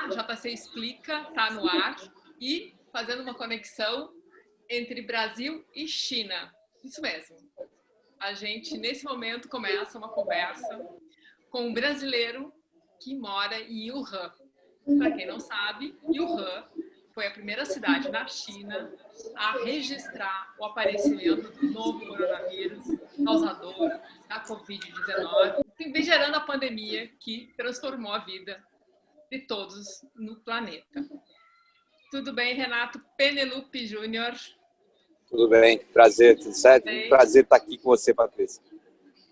JC Explica está no ar e fazendo uma conexão entre Brasil e China. Isso mesmo. A gente, nesse momento, começa uma conversa com um brasileiro que mora em Wuhan. Para quem não sabe, Wuhan foi a primeira cidade na China a registrar o aparecimento do novo coronavírus causador da Covid-19, que vem gerando a pandemia que transformou a vida de todos no planeta. Tudo bem, Renato Penelope Júnior? Tudo bem, prazer, tudo certo? Prazer estar aqui com você, Patrícia.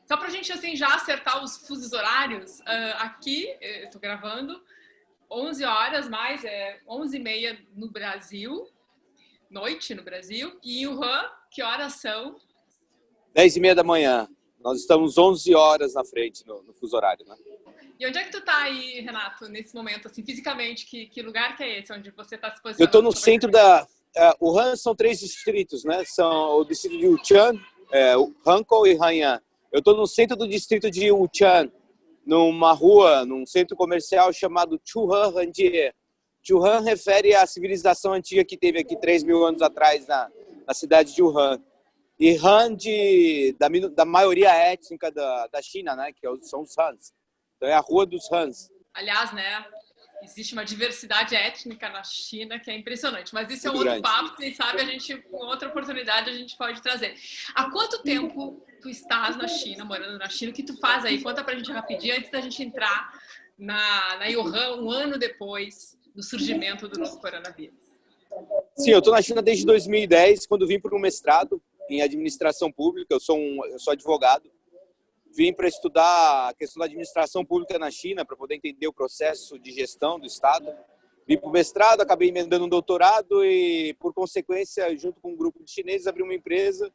Só para a gente assim, já acertar os fusos horários, aqui, estou gravando, 11 horas, mais 11h30 no Brasil, noite no Brasil, e em Wuhan, que horas são? 10h30 da manhã. Nós estamos 11 horas na frente no fuso horário, né? E onde é que tu tá aí, Renato, nesse momento, assim, fisicamente? Que lugar que é esse, onde você está se posicionando? Eu estou no centro da... Wuhan são 3 distritos, né? São o distrito de Wuchan, Hankou e Hainan. Eu estou no centro do distrito de Wuchan, numa rua, num centro comercial chamado Chuhan Ranjie. Chuhan refere à civilização antiga que teve aqui 3.000 anos atrás na cidade de Wuhan. E Han da maioria étnica da China, né? Que são os Hans. Então é a rua dos Hans. Aliás, né? Existe uma diversidade étnica na China que é impressionante. Mas isso é um Muito outro grande. papo, quem sabe a gente, com outra oportunidade, a gente pode trazer. Há quanto tempo tu estás na China, morando na China? O que tu faz aí? Conta pra gente rapidinho, antes da gente entrar na Wuhan, um ano depois do surgimento do novo coronavírus. Sim, eu estou na China desde 2010, quando vim para um mestrado em administração pública. Eu sou advogado. Vim para estudar a questão da administração pública na China, para poder entender o processo de gestão do Estado. Vim para o mestrado, acabei emendando um doutorado e, por consequência, junto com um grupo de chineses, abri uma empresa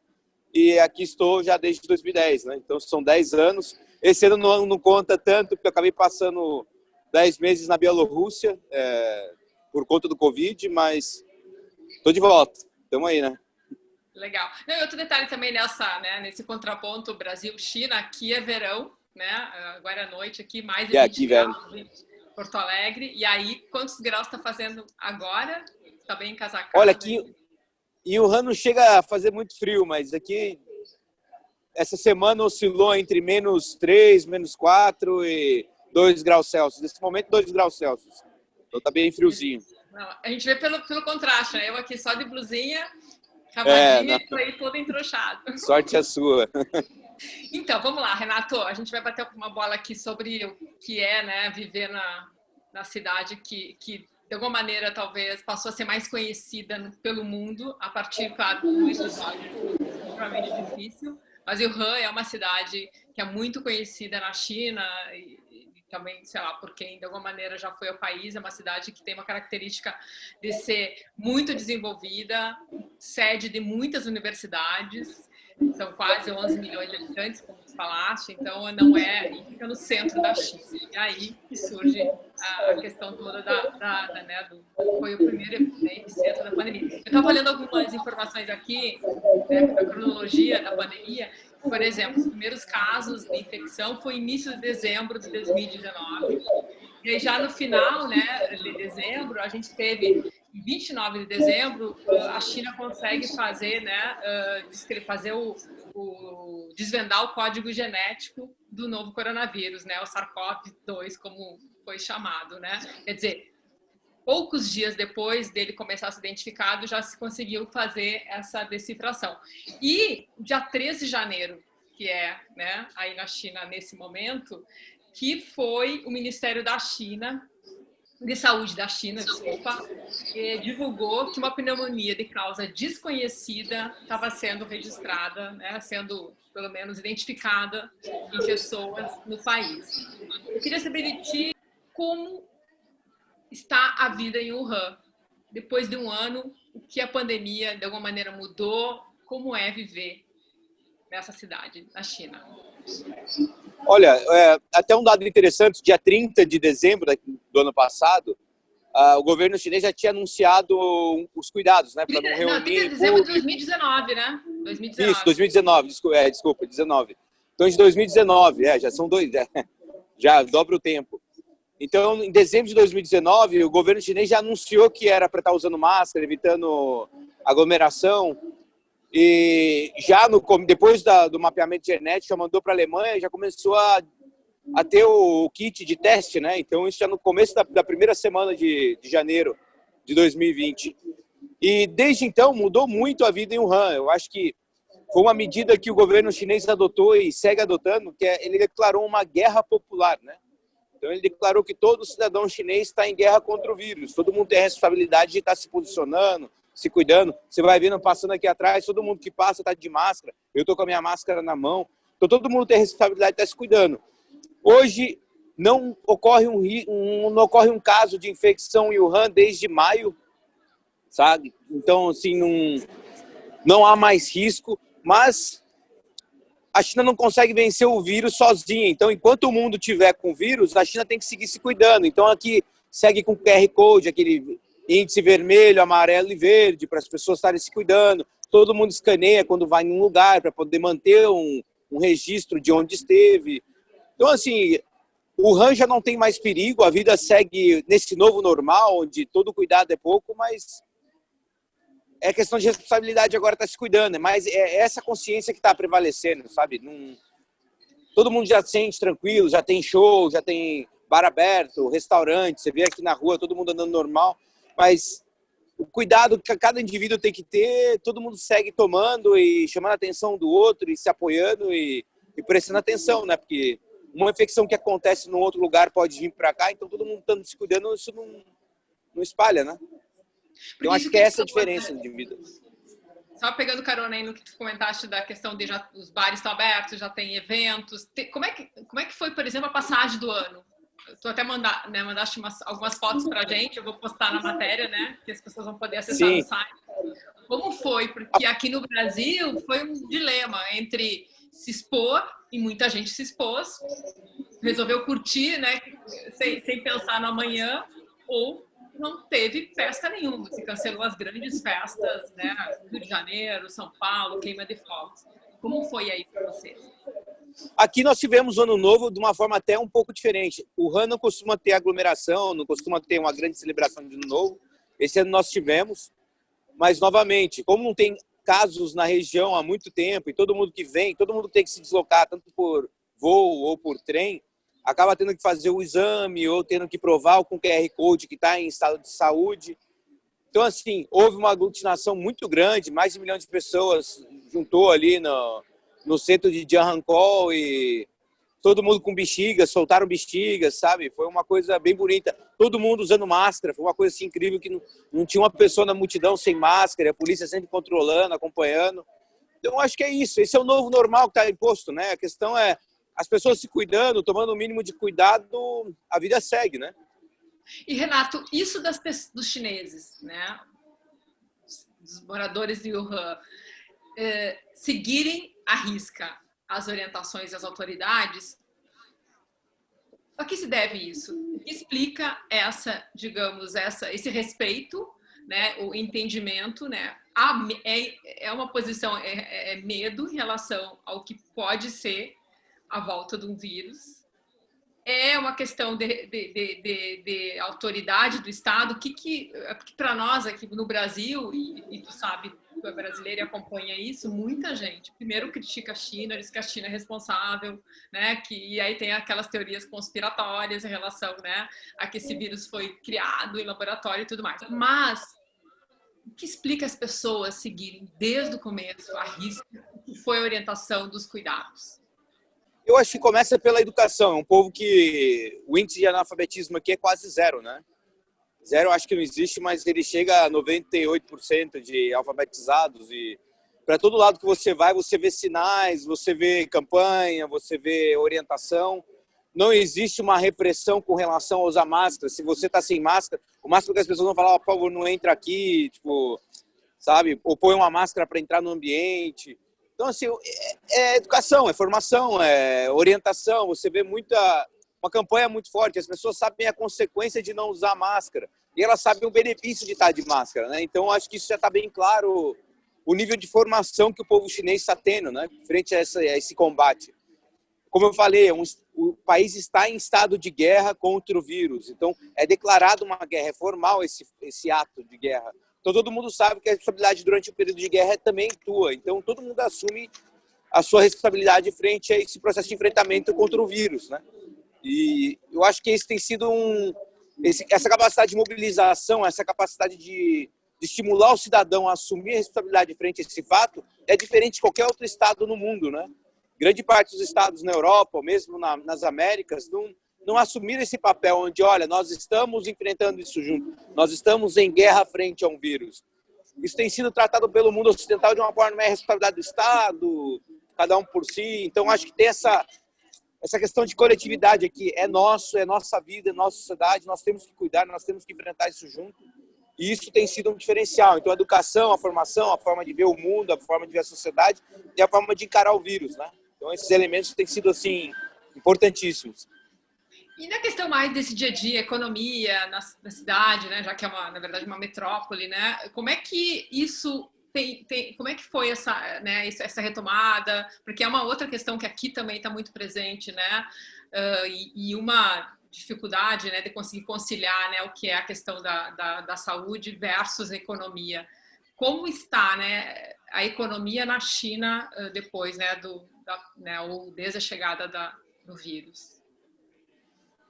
e aqui estou já desde 2010, né? Então, são 10 anos. Esse ano não conta tanto, porque eu acabei passando 10 meses na Bielorrússia por conta do Covid, mas estou de volta. Estamos aí, né? Legal. Não, e outro detalhe também nesse contraponto Brasil-China, aqui é verão, né? Agora à noite aqui, mais de 20 graus em Porto Alegre. E aí, quantos graus está fazendo agora? Está bem encasacado? Olha, aqui em Wuhan não chega a fazer muito frio, mas aqui essa semana oscilou entre -3, -4 e 2 graus Celsius. Nesse momento, 2 graus Celsius. Então tá bem friozinho. Não, a gente vê pelo contraste, né? Eu aqui só de blusinha, cavadinha e aí todo entrouxado. Sorte a sua. Então, vamos lá, Renato. A gente vai bater uma bola aqui sobre o que é, né, viver na cidade que de alguma maneira, talvez, passou a ser mais conhecida pelo mundo a partir, claro, do episódio extremamente difícil. Mas Wuhan é uma cidade que é muito conhecida na China e também, sei lá, por quem de alguma maneira já foi ao país. É uma cidade que tem uma característica de ser muito desenvolvida, sede de muitas universidades, são quase 11 milhões de habitantes, como tu falaste, então e fica no centro da China. E aí que surge a questão toda foi o primeiro epicentro da pandemia. Eu estava olhando algumas informações aqui, né, da cronologia da pandemia. Por exemplo, os primeiros casos de infecção foi início de dezembro de 2019. E aí já no final, né, de dezembro, a gente teve, em 29 de dezembro, a China consegue fazer, desvendar o código genético do novo coronavírus, né, o SARS-CoV-2, como foi chamado, né? Quer dizer, poucos dias depois dele começar a ser identificado, já se conseguiu fazer essa decifração. E dia 13 de janeiro, que é, né, aí na China nesse momento, que foi o Ministério da China, de Saúde da China, que divulgou que uma pneumonia de causa desconhecida estava sendo registrada, né, sendo pelo menos identificada em pessoas no país. Eu queria saber de ti como está a vida em Wuhan. Depois de um ano, o que a pandemia de alguma maneira mudou, como é viver nessa cidade, na China? Olha, até um dado interessante, dia 30 de dezembro do ano passado, o governo chinês já tinha anunciado os cuidados, né, para não reunir... Não, 30 de dezembro de 2019, né? 2019. Isso, 2019, desculpa, 19. Então, de 2019, já são 2, já dobra o tempo. Então, em dezembro de 2019, o governo chinês já anunciou que era para estar usando máscara, evitando aglomeração. E já depois do mapeamento genético, já mandou para a Alemanha, já começou a ter o kit de teste, né? Então, isso já no começo da primeira semana de janeiro de 2020. E desde então, mudou muito a vida em Wuhan. Eu acho que foi uma medida que o governo chinês adotou e segue adotando, que ele declarou uma guerra popular, né? Então, ele declarou que todo cidadão chinês está em guerra contra o vírus. Todo mundo tem a responsabilidade de estar se posicionando, se cuidando. Você vai vendo, passando aqui atrás, todo mundo que passa está de máscara. Eu estou com a minha máscara na mão. Então, todo mundo tem a responsabilidade de estar se cuidando. Hoje, não ocorre um caso de infecção em Wuhan desde maio, sabe? Então, assim, não há mais risco, mas a China não consegue vencer o vírus sozinha. Então, enquanto o mundo tiver com o vírus, a China tem que seguir se cuidando. Então, aqui segue com QR Code, aquele índice vermelho, amarelo e verde, para as pessoas estarem se cuidando. Todo mundo escaneia quando vai em um lugar para poder manter um registro de onde esteve. Então, assim, o Wuhan já não tem mais perigo, a vida segue nesse novo normal, onde todo cuidado é pouco, mas é questão de responsabilidade agora estar se cuidando. Mas é essa consciência que está prevalecendo, sabe? Todo mundo já se sente tranquilo, já tem show, já tem bar aberto, restaurante, você vê aqui na rua todo mundo andando normal, mas o cuidado que cada indivíduo tem que ter, todo mundo segue tomando e chamando a atenção do outro e se apoiando e prestando atenção, né? Porque uma infecção que acontece num outro lugar pode vir para cá, então todo mundo estando se cuidando, isso não espalha, né? Então acho que é essa a diferença de vida. Só pegando carona aí no que tu comentaste da questão de já os bares estão abertos, já tem eventos. Como é que foi, por exemplo, a passagem do ano? Tu até mandaste algumas fotos pra gente, eu vou postar na matéria, né? Que as pessoas vão poder acessar no site. Como foi? Porque aqui no Brasil foi um dilema entre se expor, e muita gente se expôs, resolveu curtir, né? Sem pensar no amanhã, ou não teve festa nenhuma, se cancelou as grandes festas, né? Rio de Janeiro, São Paulo, queima de fogos. Como foi aí para vocês? Aqui nós tivemos o Ano Novo de uma forma até um pouco diferente. O Wuhan não costuma ter aglomeração, não costuma ter uma grande celebração de Ano Novo. Esse ano nós tivemos, mas novamente, como não tem casos na região há muito tempo e todo mundo que vem, todo mundo tem que se deslocar, tanto por voo ou por trem, acaba tendo que fazer o exame ou tendo que provar com o QR Code que está em estado de saúde. Então, assim, houve uma aglutinação muito grande, mais de 1 milhão de pessoas juntou ali no centro de Jianghankot e todo mundo com bexigas, soltaram bexigas, sabe? Foi uma coisa bem bonita. Todo mundo usando máscara, foi uma coisa assim, incrível que não tinha uma pessoa na multidão sem máscara, a polícia sempre controlando, acompanhando. Então, acho que é isso. Esse é o novo normal que está imposto, né? A questão é as pessoas se cuidando, tomando o mínimo de cuidado, a vida segue, né? E, Renato, isso dos chineses, né? Dos moradores de Wuhan, seguirem à risca as orientações das autoridades, a que se deve isso? O que explica esse respeito, né? O entendimento, né? É uma posição, é medo em relação ao que pode ser a volta de um vírus. É uma questão de autoridade do Estado, que para nós aqui no Brasil, e tu sabe, tu é brasileiro e acompanha isso, muita gente primeiro critica a China, diz que a China é responsável, né? E aí tem aquelas teorias conspiratórias em relação, né, a que esse vírus foi criado em laboratório e tudo mais. Mas o que explica as pessoas seguirem desde o começo a risco, que foi a orientação dos cuidados? Eu acho que começa pela educação. É um povo que o índice de analfabetismo aqui é quase zero, né? Zero eu acho que não existe, mas ele chega a 98% de alfabetizados. E para todo lado que você vai, você vê sinais, você vê campanha, você vê orientação. Não existe uma repressão com relação a usar máscara. Se você está sem máscara, o máximo que as pessoas vão falar, por favor, não entra aqui, tipo, sabe? Ou põe uma máscara para entrar no ambiente. Então, assim, é educação, é formação, é orientação. Você vê uma campanha muito forte. As pessoas sabem a consequência de não usar máscara. E elas sabem o benefício de estar de máscara, né? Então, acho que isso já está bem claro, o nível de formação que o povo chinês está tendo, né? Frente a esse combate. como eu falei, o país está em estado de guerra contra o vírus. Então, é declarado uma guerra, é formal esse ato de guerra. Então, todo mundo sabe que a responsabilidade durante o período de guerra é também tua. Então, todo mundo assume a sua responsabilidade frente a esse processo de enfrentamento contra o vírus, né? E eu acho que esse tem sido essa capacidade de mobilização, essa capacidade de estimular o cidadão a assumir a responsabilidade frente a esse fato é diferente de qualquer outro estado no mundo, né? Grande parte dos estados na Europa, ou mesmo nas Américas, não assumiram esse papel onde, olha, nós estamos enfrentando isso junto, nós estamos em guerra frente a um vírus. Isso tem sido tratado pelo mundo ocidental de uma forma mais responsabilidade do Estado, cada um por si. Então, acho que tem essa questão de coletividade aqui. É nosso, é nossa vida, é nossa sociedade, nós temos que cuidar, nós temos que enfrentar isso junto. E isso tem sido um diferencial. Então, a educação, a formação, a forma de ver o mundo, a forma de ver a sociedade e a forma de encarar o vírus, né? Então, esses elementos têm sido, assim, importantíssimos. E na questão mais desse dia a dia, economia na cidade, né, já que é na verdade uma metrópole, né? Como é que isso como é que foi essa retomada? Porque é uma outra questão que aqui também está muito presente, né? E uma dificuldade, né, de conseguir conciliar, né, o que é a questão da saúde versus a economia. Como está, né, a economia na China depois, né, ou desde a chegada do vírus?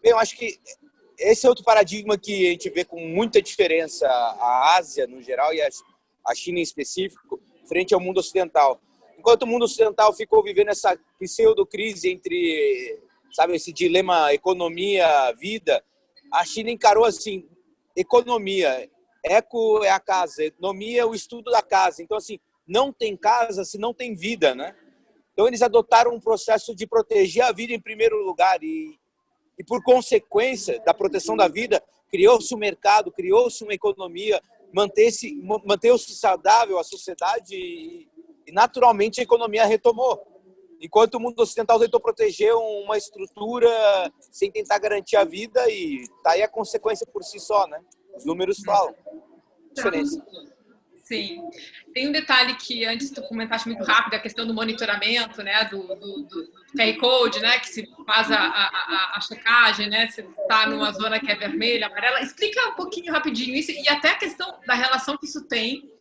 Bem, eu acho que esse é outro paradigma que a gente vê com muita diferença a Ásia, no geral, e a China em específico, frente ao mundo ocidental. Enquanto o mundo ocidental ficou vivendo essa pseudo-crise entre, sabe, esse dilema economia-vida, a China encarou assim, economia, eco é a casa, economia é o estudo da casa. Então, assim, não tem casa se não tem vida, né? Então, eles adotaram um processo de proteger a vida em primeiro lugar e por consequência da proteção da vida, criou-se um mercado, criou-se uma economia, manteve-se saudável a sociedade e, naturalmente, a economia retomou. Enquanto o mundo ocidental tentou proteger uma estrutura sem tentar garantir a vida e tá aí a consequência por si só, né? Os números falam. Diferença. Sim. Tem um detalhe que antes tu comentaste muito rápido, a questão do monitoramento, né, do QR Code, né, que se faz a checagem, né, se está numa zona que é vermelha, amarela. Explica um pouquinho rapidinho isso e até a questão da relação que isso tem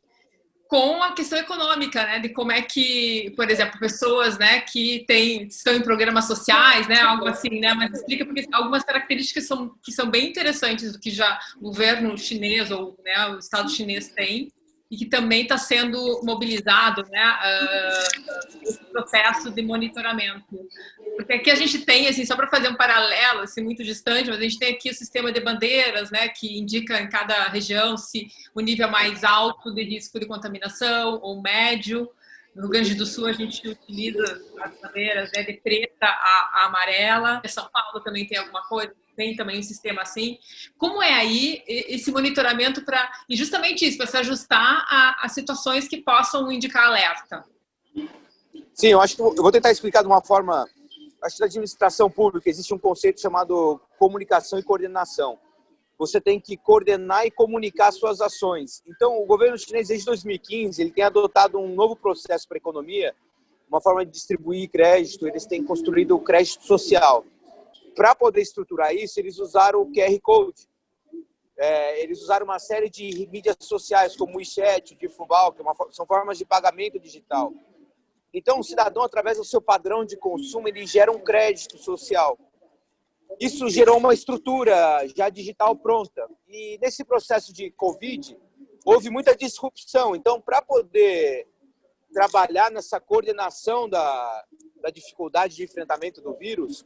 com a questão econômica, né, de como é que, por exemplo, pessoas, né, que estão em programas sociais, né, algo assim, né, mas explica porque algumas características que são bem interessantes do que já o governo chinês ou, né, o Estado chinês tem e que também está sendo mobilizado, né, esse processo de monitoramento. Porque aqui a gente tem, assim, só para fazer um paralelo, assim, muito distante, mas a gente tem aqui o sistema de bandeiras, né, que indica em cada região se o nível é mais alto de risco de contaminação ou médio. No Rio Grande do Sul a gente utiliza as bandeiras, né, de preta a amarela. Em São Paulo também tem alguma coisa, tem também um sistema assim. Como é aí esse monitoramento para, e justamente isso, para se ajustar a situações que possam indicar alerta? Sim, eu acho que eu vou tentar explicar de uma forma. Acho que na administração pública existe um conceito chamado comunicação e coordenação. Você tem que coordenar e comunicar suas ações. Então, o governo chinês, desde 2015, ele tem adotado um novo processo para a economia, uma forma de distribuir crédito. Eles têm construído o crédito social. Para poder estruturar isso, eles usaram o QR Code. Eles usaram uma série de mídias sociais, como o WeChat, o Difubal, que são formas de pagamento digital. Então, o cidadão, através do seu padrão de consumo, ele gera um crédito social. Isso gerou uma estrutura já digital pronta. E nesse processo de Covid, houve muita disrupção. Então, para poder trabalhar nessa coordenação da dificuldade de enfrentamento do vírus,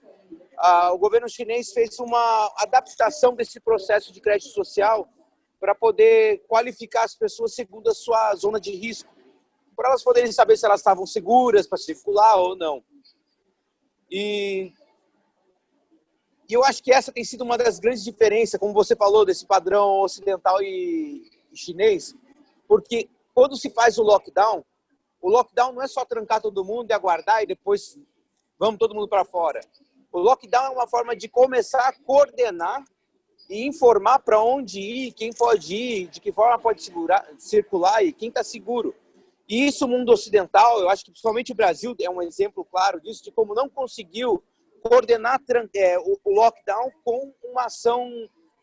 o governo chinês fez uma adaptação desse processo de crédito social para poder qualificar as pessoas segundo a sua zona de risco, para elas poderem saber se elas estavam seguras para circular ou não. E eu acho que essa tem sido uma das grandes diferenças, como você falou, desse padrão ocidental e chinês, porque quando se faz o lockdown não é só trancar todo mundo e aguardar e depois vamos todo mundo para fora. O lockdown é uma forma de começar a coordenar e informar para onde ir, quem pode ir, de que forma pode circular e quem está seguro. E isso, o mundo ocidental, eu acho que principalmente o Brasil é um exemplo claro disso, de como não conseguiu coordenar o lockdown com uma ação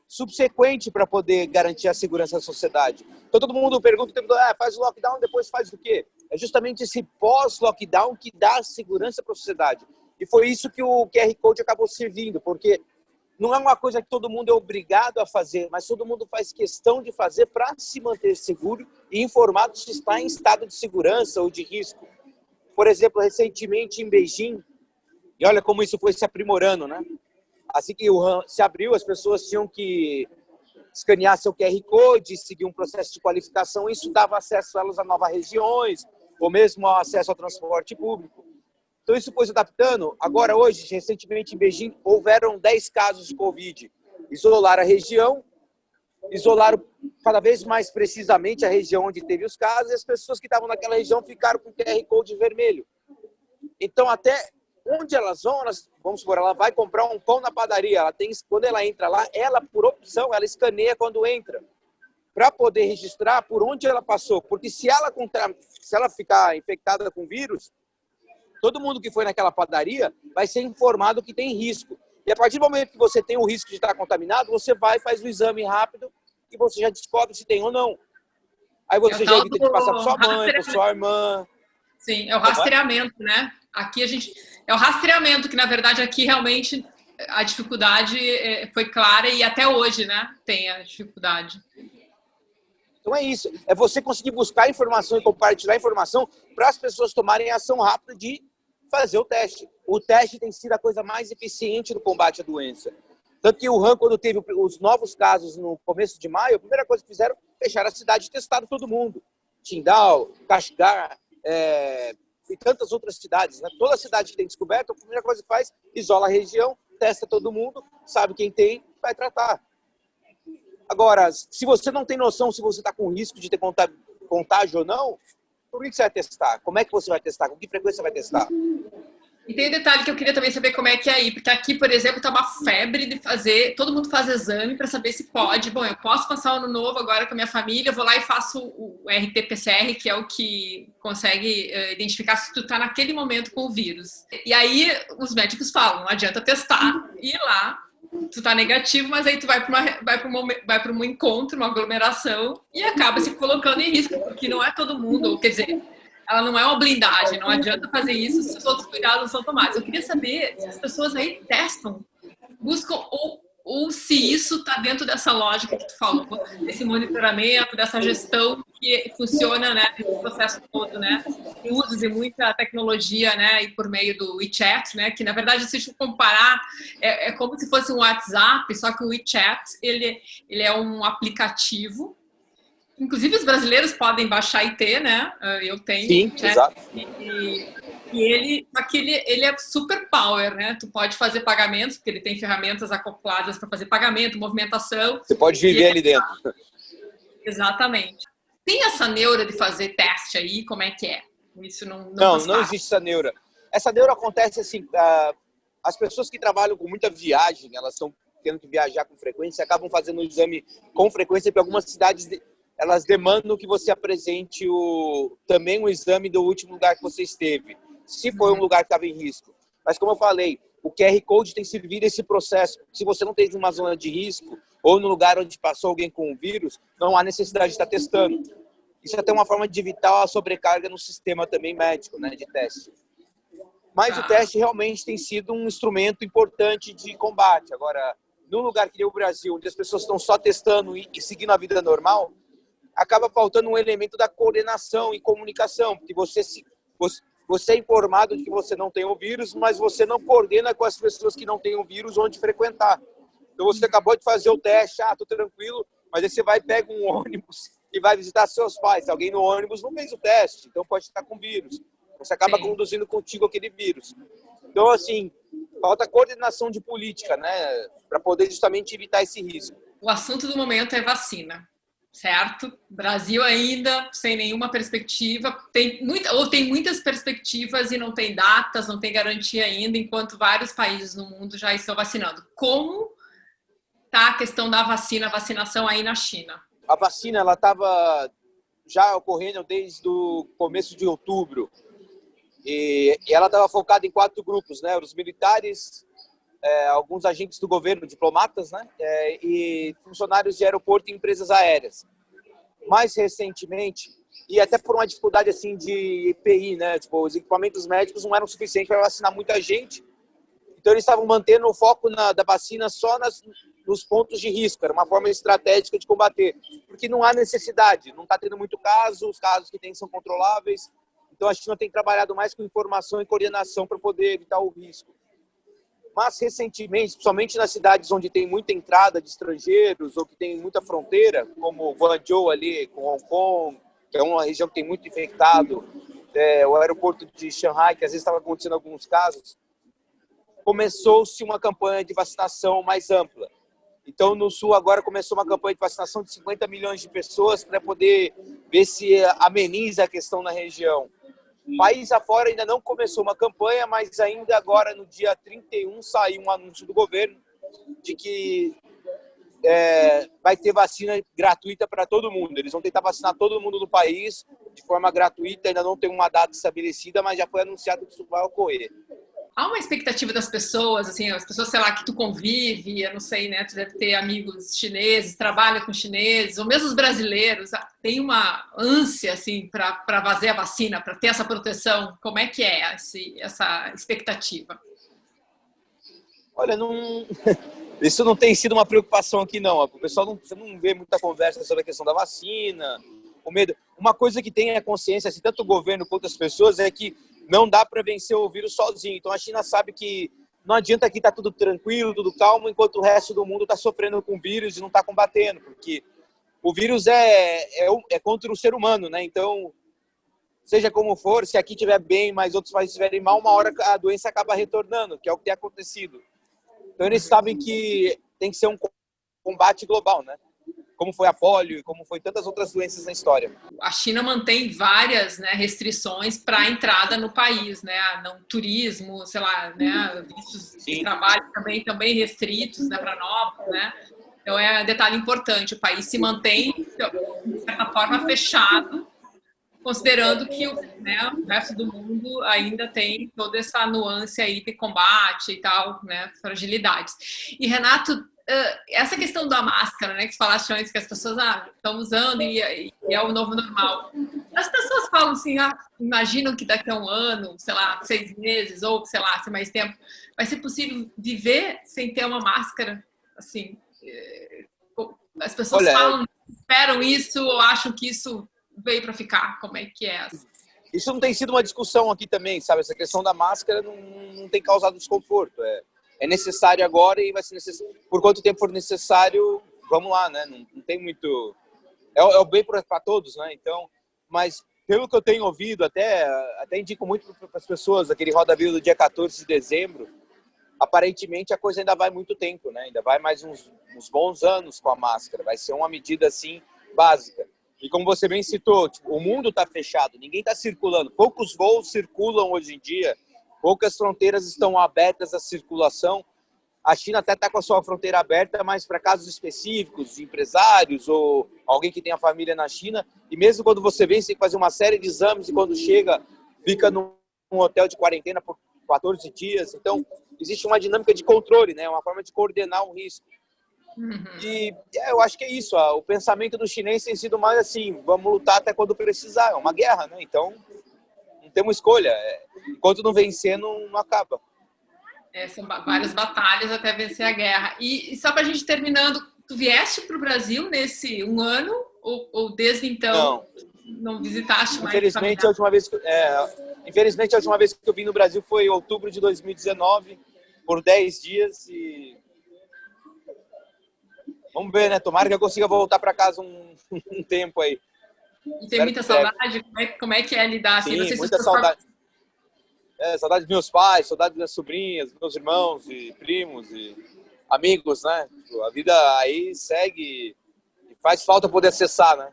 subsequente para poder garantir a segurança da sociedade. Então todo mundo pergunta, faz o lockdown, depois faz o quê? É justamente esse pós-lockdown que dá segurança para a sociedade. E foi isso que o QR Code acabou servindo, porque não é uma coisa que todo mundo é obrigado a fazer, mas todo mundo faz questão de fazer para se manter seguro e informado se está em estado de segurança ou de risco. Por exemplo, recentemente em Beijing, e olha como isso foi se aprimorando, né? Assim que o Wuhan se abriu, as pessoas tinham que escanear seu QR Code, seguir um processo de qualificação, isso dava acesso a elas a novas regiões, ou mesmo acesso ao transporte público. Então isso foi se adaptando. Agora, hoje, recentemente em Beijing, houveram 10 casos de Covid. Isolaram a região, isolaram cada vez mais precisamente a região onde teve os casos, e as pessoas que estavam naquela região ficaram com o QR Code vermelho. Então, até onde elas vão, vamos supor, ela vai comprar um pão na padaria, quando ela entra lá, ela, por opção, ela escaneia quando entra, para poder registrar por onde ela passou. Porque se ela ficar infectada com vírus, todo mundo que foi naquela padaria vai ser informado que tem risco. E a partir do momento que você tem o risco de estar contaminado, você vai e faz o exame rápido e você já descobre se tem ou não. Aí você já evita de passar para sua mãe, para sua irmã. Sim, é o rastreamento, né? Aqui é o rastreamento, que na verdade aqui realmente a dificuldade foi clara e até hoje, né, tem a dificuldade. Então é isso, é você conseguir buscar informação e compartilhar informação para as pessoas tomarem ação rápida de fazer o teste. O teste tem sido a coisa mais eficiente no combate à doença. Tanto que o Wuhan, quando teve os novos casos no começo de maio, a primeira coisa que fizeram foi fechar a cidade e testaram todo mundo. Qingdao, Kashgar, e tantas outras cidades, né? Toda cidade que tem descoberto, a primeira coisa que faz, isola a região, testa todo mundo, sabe quem tem, vai tratar. Agora, se você não tem noção se você está com risco de ter contágio ou não, por que você vai testar? Como é que você vai testar? Com que frequência você vai testar? E tem um detalhe que eu queria também saber como é que é aí, porque aqui, por exemplo, tá uma febre de fazer, todo mundo faz exame para saber se pode. Bom, eu posso passar o ano novo agora com a minha família, eu vou lá e faço o RT-PCR, que é o que consegue identificar se tu tá naquele momento com o vírus. E aí os médicos falam, não adianta testar, ir lá, tu tá negativo, mas aí tu vai para um encontro, uma aglomeração e acaba se colocando em risco, porque não é todo mundo, quer dizer, ela não é uma blindagem, não adianta fazer isso se os outros cuidados não são tomados. Eu queria saber se as pessoas aí testam, buscam ou se isso está dentro dessa lógica que tu falou, desse monitoramento, dessa gestão que funciona, né, nesse processo todo, né, que usa de muita tecnologia, né, e por meio do WeChat, né, que na verdade, se a gente comparar, é como se fosse um WhatsApp, só que o WeChat, ele é um aplicativo. Inclusive, os brasileiros podem baixar e ter, né? Eu tenho. Sim, exato. Só que ele é super power, né? Tu pode fazer pagamentos, porque ele tem ferramentas acopladas para fazer pagamento, movimentação. Você pode viver ali dentro. Exatamente. Tem essa neura de fazer teste aí? Como é que é? Isso não existe essa neura. Essa neura acontece assim, as pessoas que trabalham com muita viagem, elas estão tendo que viajar com frequência, acabam fazendo o exame com frequência, porque algumas cidades elas demandam que você apresente também o exame do último lugar que você esteve, se foi um lugar que estava em risco. Mas, como eu falei, o QR Code tem servido esse processo. Se você não esteve numa zona de risco ou no lugar onde passou alguém com o vírus, não há necessidade de estar testando. Isso é até uma forma de evitar a sobrecarga no sistema também médico, né, de teste. Mas o teste realmente tem sido um instrumento importante de combate. Agora, num lugar que nem o Brasil, onde as pessoas estão só testando e seguindo a vida normal, acaba faltando um elemento da coordenação e comunicação, porque você é informado de que você não tem o vírus, mas você não coordena com as pessoas que não têm o vírus onde frequentar. Então você acabou de fazer o teste, tô tranquilo, mas aí você vai, pega um ônibus e vai visitar seus pais. Alguém no ônibus não fez o teste, então pode estar com vírus. Você acaba conduzindo contigo aquele vírus. Então, assim, falta coordenação de política, né, para poder justamente evitar esse risco. O assunto do momento é vacina. Certo? Brasil ainda sem nenhuma perspectiva, tem muitas perspectivas e não tem datas, não tem garantia ainda, enquanto vários países no mundo já estão vacinando. Como está a questão da vacinação aí na China? A vacina, ela estava já ocorrendo desde o começo de outubro. E ela estava focada em 4 grupos, né? Os militares, alguns agentes do governo, diplomatas, né? E funcionários de aeroporto e empresas aéreas. Mais recentemente, e até por uma dificuldade assim de EPI, né? Tipo, os equipamentos médicos não eram suficientes para vacinar muita gente. Então eles estavam mantendo o foco da vacina só nos pontos de risco. Era uma forma estratégica de combater, porque não há necessidade, não está tendo muito caso, os casos que tem são controláveis. Então a China tem trabalhado mais com informação e coordenação para poder evitar o risco. Mas recentemente, principalmente nas cidades onde tem muita entrada de estrangeiros ou que tem muita fronteira, como Guangzhou ali com Hong Kong, que é uma região que tem muito infectado, o aeroporto de Shanghai, que às vezes estava acontecendo alguns casos, começou-se uma campanha de vacinação mais ampla. Então, no Sul, agora começou uma campanha de vacinação de 50 milhões de pessoas para poder ver se ameniza a questão na região. País afora ainda não começou uma campanha, mas ainda agora, no dia 31, saiu um anúncio do governo de que vai ter vacina gratuita para todo mundo. Eles vão tentar vacinar todo mundo do país de forma gratuita, ainda não tem uma data estabelecida, mas já foi anunciado que isso vai ocorrer. Há uma expectativa das pessoas, assim, as pessoas, sei lá, que tu convive, eu não sei, né, tu deve ter amigos chineses, trabalha com chineses, ou mesmo os brasileiros, tem uma ânsia, assim, para fazer a vacina, para ter essa proteção. Como é que é essa expectativa? Olha, isso não tem sido uma preocupação aqui, não. O pessoal você não vê muita conversa sobre a questão da vacina, o medo. Uma coisa que tem a consciência, assim, tanto o governo quanto as pessoas, é que não dá para vencer o vírus sozinho. Então a China sabe que não adianta aqui estar tudo tranquilo, tudo calmo, enquanto o resto do mundo está sofrendo com o vírus e não está combatendo, porque o vírus é contra o ser humano, né? Então, seja como for, se aqui estiver bem, mas outros países estiverem mal, uma hora a doença acaba retornando, que é o que tem acontecido. Então eles sabem que tem que ser um combate global, né? Como foi a polio e como foi tantas outras doenças na história. A China mantém várias, né, restrições para a entrada no país, né? Não, turismo, sei lá, né, vistos de trabalho também restritos, né, para novos, né? Então é um detalhe importante, o país se mantém, de certa forma, fechado, considerando que né, o resto do mundo ainda tem toda essa nuance aí de combate e tal, né, fragilidades. E, Renato, essa questão da máscara, né, que falaste antes, que as pessoas estão usando e é o novo normal. As pessoas falam assim, imaginam que daqui a um ano, sei lá, 6 meses, ou sei lá, se mais tempo, vai ser possível viver sem ter uma máscara? Assim, as pessoas falam, esperam isso ou acham que isso veio para ficar? Como é que é? Isso não tem sido uma discussão aqui também, sabe? Essa questão da máscara não tem causado desconforto. É necessário agora e vai ser necessário. Por quanto tempo for necessário, vamos lá, né? Não tem muito... É o bem para todos, né? Então, mas pelo que eu tenho ouvido, até indico muito para as pessoas, aquele Roda Viva do dia 14 de dezembro, aparentemente a coisa ainda vai muito tempo, né? Ainda vai mais uns bons anos com a máscara. Vai ser uma medida, assim, básica. E como você bem citou, tipo, o mundo está fechado, ninguém está circulando. Poucos voos circulam hoje em dia, poucas fronteiras estão abertas à circulação. A China até está com a sua fronteira aberta, mas para casos específicos, de empresários ou alguém que tem a família na China. E mesmo quando você vem, você tem que fazer uma série de exames e quando chega, fica num hotel de quarentena por 14 dias. Então, existe uma dinâmica de controle, né? Uma forma de coordenar o risco. Uhum. E eu acho que é isso. O pensamento do chinês tem sido mais assim: vamos lutar até quando precisar. É uma guerra, né? Então não temos escolha. Enquanto não vencer, não acaba. São várias batalhas até vencer a guerra. E só para a gente terminando, tu vieste para o Brasil nesse um ano ou desde então não visitaste mais? Infelizmente, a última vez que eu vim no Brasil foi em outubro de 2019 por 10 dias e vamos ver, né? Tomara que eu consiga voltar para casa um tempo aí. E tem muita saudade? Como é que é lidar? Sim, assim? Muita saudade. Saudade dos meus pais, saudade das minhas sobrinhas, dos meus irmãos e primos e amigos, né? A vida aí segue e faz falta poder acessar, né?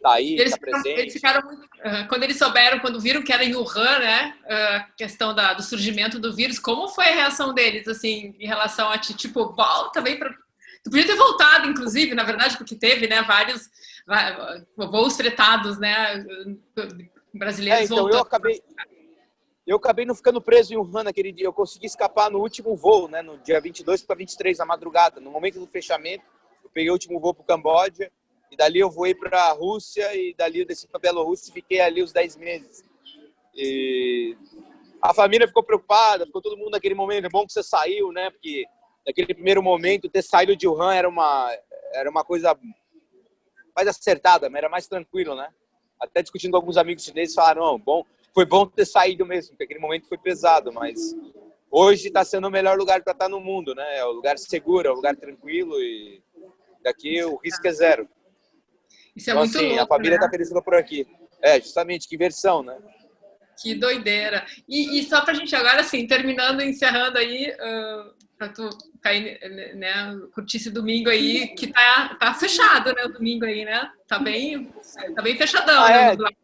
Tá aí, tá presente. Eles ficaram muito, quando eles souberam, quando viram que era em Wuhan, né? A questão do surgimento do vírus, como foi a reação deles, assim, em relação a ti? Tipo, volta, vem para... Tu podia ter voltado, inclusive, na verdade, porque teve, né, voos fretados, né? Brasileiros Então voltando. eu acabei não ficando preso em Wuhan naquele dia. Eu consegui escapar no último voo, né? No dia 22 para 23, na madrugada. No momento do fechamento, eu peguei o último voo para o Camboja. E dali eu voei para a Rússia. E dali eu desci para a Bielorrússia e fiquei ali os 10 meses. E a família ficou preocupada. Ficou todo mundo naquele momento. É bom que você saiu, né? Porque naquele primeiro momento, ter saído de Wuhan era uma coisa mais acertada, mas era mais tranquilo, né? Até discutindo com alguns amigos chineses, falaram, não, bom, foi bom ter saído mesmo, porque aquele momento foi pesado, mas hoje está sendo o melhor lugar para estar no mundo, né? É o lugar seguro, é o lugar tranquilo e daqui o risco é zero. Isso é Então, muito assim, a louco, família né? está feliz que eu tô por aqui. É, justamente, que versão, né? Que doideira. E só pra gente agora, assim, terminando, encerrando aí, pra tu cair, né, curtir esse domingo aí, que tá fechado, né, o domingo aí, né? Tá bem fechadão, Ah, né, o é, nublado.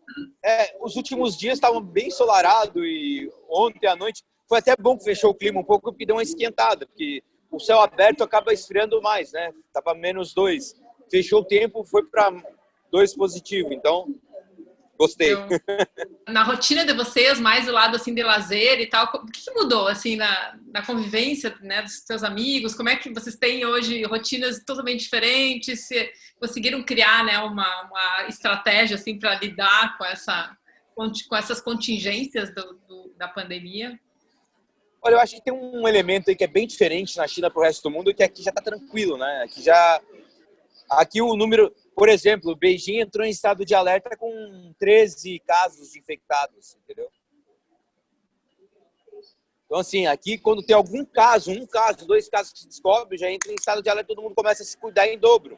os últimos dias estavam bem ensolarados e ontem à noite foi até bom que fechou o clima um pouco, porque deu uma esquentada, porque o céu aberto acaba esfriando mais, né? Tava -2. Fechou o tempo, foi para 2 positivo, então gostei. Na rotina de vocês, mais do lado assim de lazer e tal, o que mudou assim na convivência, né, dos seus amigos? Como é que vocês têm hoje rotinas totalmente diferentes? Se conseguiram criar, né, uma estratégia assim para lidar com essas contingências da pandemia? Olha, eu acho que tem um elemento aí que é bem diferente na China para o resto do mundo, que aqui já está tranquilo, né? Aqui o número, por exemplo, o Beijing entrou em estado de alerta com 13 casos de infectados, entendeu? Então, assim, aqui quando tem algum caso, um caso, 2 casos que se descobre, já entra em estado de alerta, todo mundo começa a se cuidar em dobro.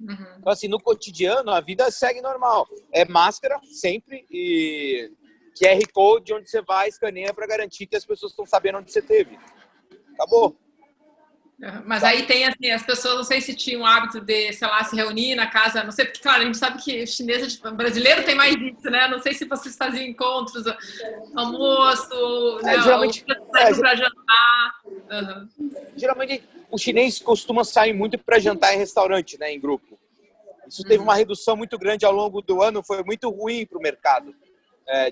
Uhum. Então, assim, no cotidiano, a vida segue normal. É máscara, sempre, e QR Code, onde você vai, escaneia para garantir que as pessoas estão sabendo onde você teve. Acabou. Mas aí tem assim, as pessoas, não sei se tinham o hábito de, sei lá, se reunir na casa, não sei, porque, claro, a gente sabe que o chinês, o brasileiro tem mais isso, né? Não sei se vocês faziam encontros, almoço, né? Ou saíram para jantar. Uhum. Geralmente, o chinês costuma sair muito para jantar em restaurante, né, em grupo. Isso teve uma redução muito grande ao longo do ano, foi muito ruim para o mercado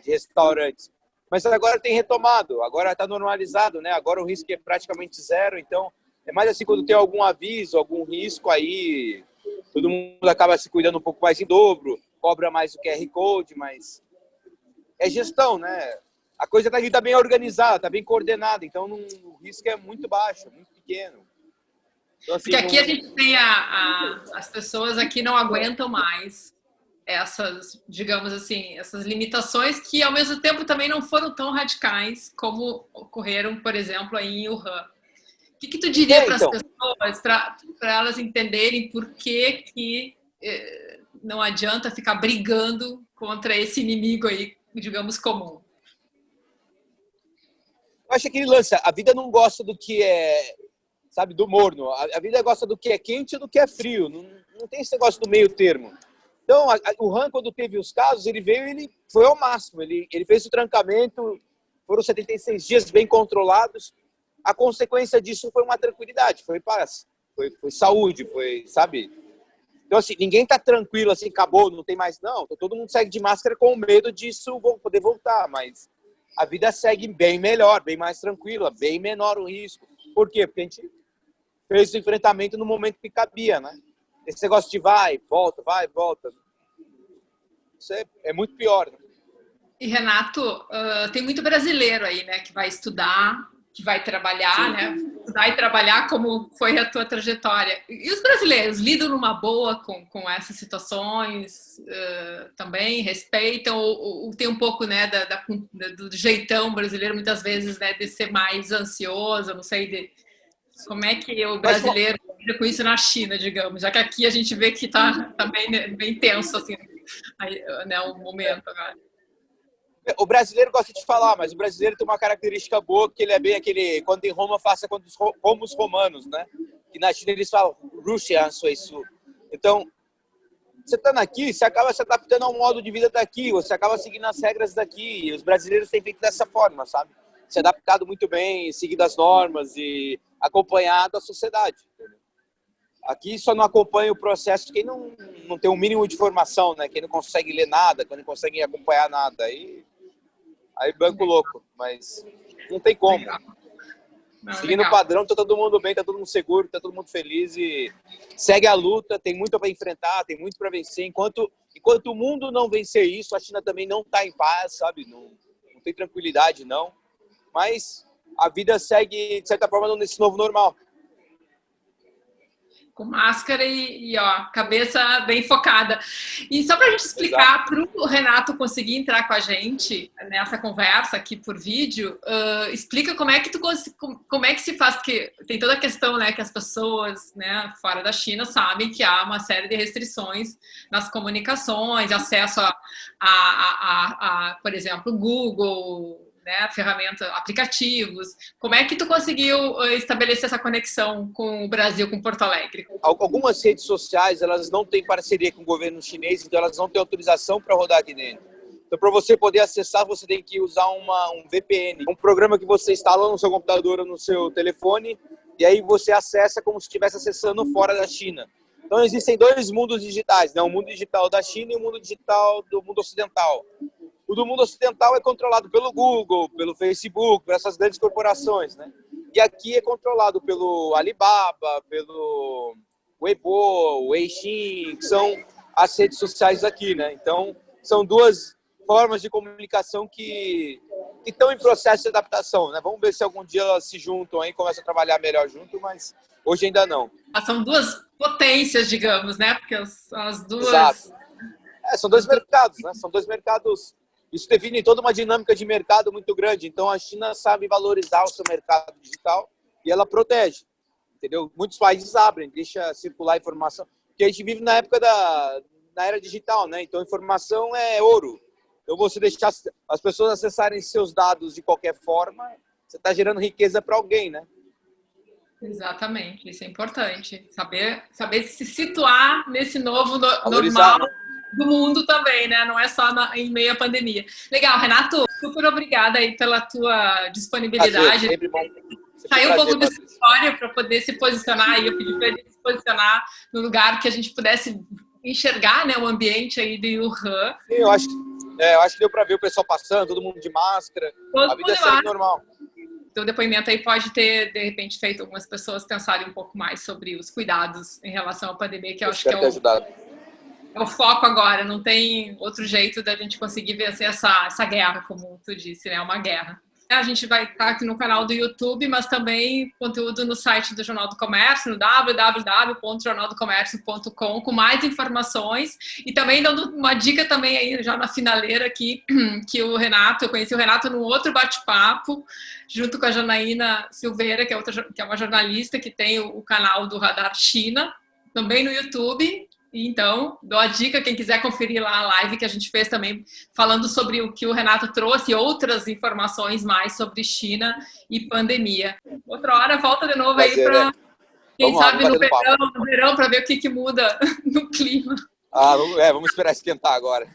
de restaurantes. Mas agora tem retomado, agora está normalizado, né? Agora o risco é praticamente zero, então é mais assim quando tem algum aviso, algum risco aí, todo mundo acaba se cuidando um pouco mais em dobro, cobra mais o QR Code, mas é gestão, né? A coisa está bem organizada, está bem coordenada, então o risco é muito baixo, muito pequeno. Então, assim, Porque aqui a gente tem as pessoas aqui não aguentam mais essas, digamos assim, essas limitações que ao mesmo tempo também não foram tão radicais como ocorreram, por exemplo, aí em Wuhan. O que tu diria para as então, pessoas, para elas entenderem por que não adianta ficar brigando contra esse inimigo aí, digamos, comum? eu acho que aquele lance, a vida não gosta do que é, sabe, do morno. A vida gosta do que é quente e do que é frio. Não tem esse negócio do meio termo. Então, o Han, quando teve os casos, ele veio e ele foi ao máximo. Ele fez o trancamento, foram 76 dias bem controlados. A consequência disso foi uma tranquilidade, foi paz, foi saúde, foi, sabe? Então, assim, ninguém tá tranquilo, assim, acabou, não tem mais, não. Todo mundo segue de máscara com medo disso poder voltar, mas a vida segue bem melhor, bem mais tranquila, bem menor o risco. Por quê? Porque a gente fez o enfrentamento no momento que cabia, né? Esse negócio de vai, volta, isso é muito pior, né? E Renato, tem muito brasileiro aí, né, que vai estudar, que vai trabalhar, Sim. né? Estudar e trabalhar, como foi a tua trajetória. E os brasileiros lidam numa boa com essas situações também, respeitam, ou tem um pouco, né, do jeitão brasileiro, muitas vezes, né, de ser mais ansioso, não sei, como é que o brasileiro lida com isso na China, digamos, já que aqui a gente vê que tá bem tenso, assim, aí, né, o momento agora. O brasileiro gosta de falar, mas o brasileiro tem uma característica boa, que ele é bem aquele, quando em Roma, faça como os romanos, né? Que na China eles falam, Rússia, isso. Então, você estando aqui, você acaba se adaptando ao modo de vida daqui, você acaba seguindo as regras daqui, e os brasileiros têm feito dessa forma, sabe? Se adaptado muito bem, seguindo as normas e acompanhado a sociedade. Aqui só não acompanha o processo quem não não tem um mínimo de formação, né? Quem não consegue ler nada, quem não consegue acompanhar nada, aí banco louco, mas não tem como. Não, seguindo o padrão, tá todo mundo bem, tá todo mundo seguro, tá todo mundo feliz e segue a luta, tem muito para enfrentar, tem muito para vencer. Enquanto o mundo não vencer isso, a China também não tá em paz, sabe? Não tem tranquilidade, não. Mas a vida segue, de certa forma, nesse novo normal. Com máscara e ó, cabeça bem focada. E só para a gente explicar, para o Renato conseguir entrar com a gente nessa conversa aqui por vídeo, explica como é que se faz, porque tem toda a questão, né, que as pessoas, né, fora da China sabem que há uma série de restrições nas comunicações, acesso por exemplo, Google, né, ferramenta, aplicativos. Como é que tu conseguiu estabelecer essa conexão com o Brasil, com Porto Alegre? Algumas redes sociais, elas não têm parceria com o governo chinês, então elas não têm autorização para rodar aqui dentro. Então, para você poder acessar, você tem que usar um VPN, um programa que você instala no seu computador ou no seu telefone, e aí você acessa como se estivesse acessando fora da China. Então, existem dois mundos digitais, né? O mundo digital da China e o mundo digital do mundo ocidental. O do mundo ocidental é controlado pelo Google, pelo Facebook, por essas grandes corporações, né? E aqui é controlado pelo Alibaba, pelo Weibo, Weixin, que são as redes sociais aqui, né? Então, são duas formas de comunicação que estão em processo de adaptação, né? Vamos ver se algum dia elas se juntam aí, começam a trabalhar melhor junto, mas hoje ainda não. São duas potências, digamos, né? Porque as duas... Exato. São dois mercados, né? São dois mercados. Isso define toda uma dinâmica de mercado muito grande. Então, a China sabe valorizar o seu mercado digital e ela protege, entendeu? Muitos países abrem, deixa circular informação. Porque a gente vive na época na era digital, né? Então, informação é ouro. Então, você deixar as pessoas acessarem seus dados de qualquer forma, você está gerando riqueza para alguém, né? Exatamente, isso é importante. Saber se situar nesse novo Valorizar, normal, né, do mundo também, né? Não é só em meio à pandemia. Legal, Renato, super obrigada aí pela tua disponibilidade. Sempre bom. Saiu um pouco dessa história para poder se posicionar, e eu pedi para ele se posicionar no lugar que a gente pudesse enxergar, né, o ambiente aí de Wuhan. Sim, eu acho que deu para ver o pessoal passando, todo mundo de máscara, a vida segue normal. Teu depoimento aí pode ter, de repente, feito algumas pessoas pensarem um pouco mais sobre os cuidados em relação à pandemia, que eu acho que é o foco agora. Não tem outro jeito da gente conseguir vencer essa guerra, como tu disse, né? Uma guerra. A gente vai estar aqui no canal do YouTube, mas também conteúdo no site do Jornal do Comércio, no www.jornaldocomércio.com, com mais informações. E também dando uma dica também aí, já na finaleira aqui, que eu conheci o Renato num outro bate-papo, junto com a Janaína Silveira, que é uma jornalista que tem o canal do Radar China, também no YouTube. Então, dou a dica, quem quiser conferir lá a live que a gente fez também, falando sobre o que o Renato trouxe, outras informações mais sobre China e pandemia. Outra hora, volta de novo aí para, quem sabe, no verão, para ver o que muda no clima. Vamos esperar esquentar agora.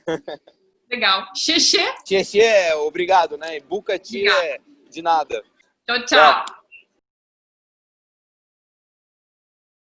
Legal. Xexê? Xexê, obrigado, né? Buca-ti é de nada. Tchau, tchau.